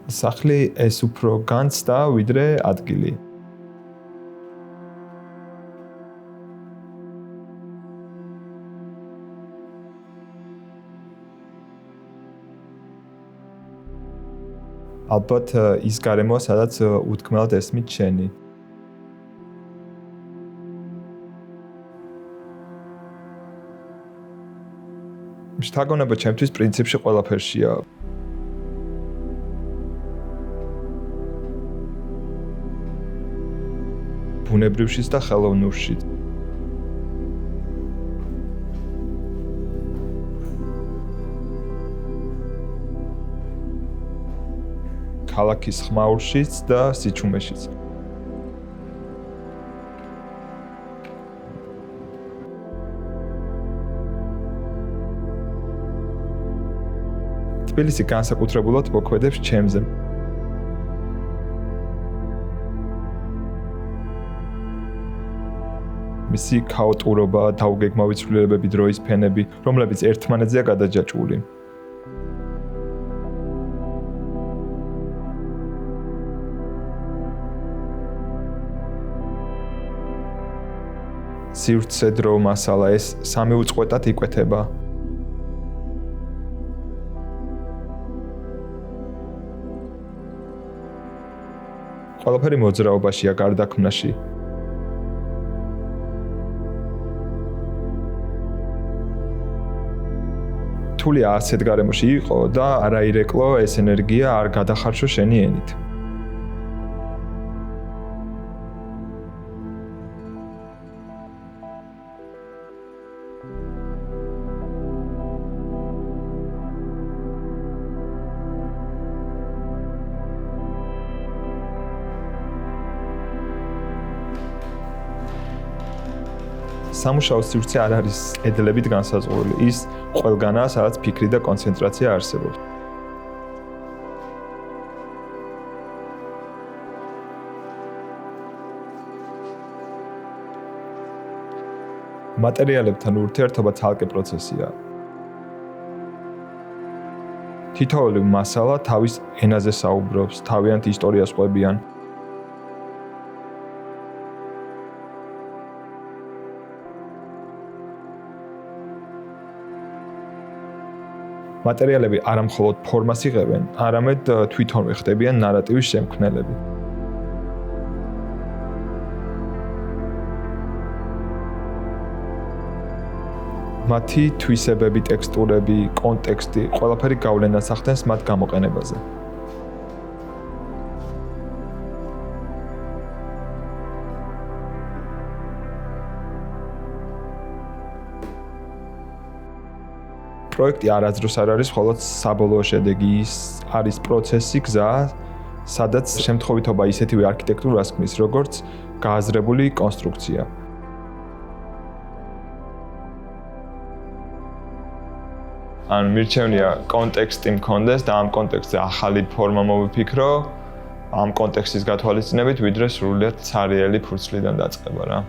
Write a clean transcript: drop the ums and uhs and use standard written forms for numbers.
სახლი ეს უფრო განცდა ვიდრე ადგილი. ალბათ ის გარემოა, სადაც უთქმელად ესმით შენი. შთაგონება ჩემთვის პრინციპში ყველაფერშია. ბუნებრივშიც და ხელოვნურშიც. ქალაქის ხმაურშიც და სიჩუმეშიც. თბილისი განსაკუთრებულად მოქმედებს ჩემზე. მისი ქაოტურობა, დაუგეგმავი ცვლილებები, დროის ფენები, რომლებიც ერთმანეთზეა გადაჯაჭვული. სივრცე-დრო მასალა ეს სამი უწყვეტად იკვეთება. ყველაფერი მოძრაობაშია, გარდაქმნაში. რთულია ასეთ გარემოში იყო და არაირეკლო ეს ენერგია არ გადახარშო შენი ენით. სამუშაო სივრცე არ არის კედლებით განსაზღვრული, ის ყველგანაა, სადაც ფიქრი და კონცენტრაცია არსებობს. მატერიალებთან ურთიერთობა ცალკე პროცესია. თითოეული მასალა თავის ენაზე საუბრობს, თავიანთ ისტორიას ყვებიან. მატერიალები არა მხოლოდ ფორმას იღებენ, არამედ თვითონვე ხდებიან ნარატივის შემქმნელები. მათი თვისებები, ტექსტურები, კონტექსტი, ყველაფერი გავლენას ახდენს მათ გამოყენებაზე. პროექტი არასდროს არ არის მხოლოდ საბოლოო შედეგი, ის არის პროცესი, გზა, სადაც შემთხვევითობა ისეთივე არქიტექტურას ქმნის, როგორც გააზრებული კონსტრუქცია. ან მირჩევნია კონტექსტი მქონდეს და ამ კონტექსტზე ახალი ფორმა მოვიფიქრო, ამ კონტექსტის გათვალისწინებით, ვიდრე სრულიად ცარიელი ფურცლიდან დაწყება რა.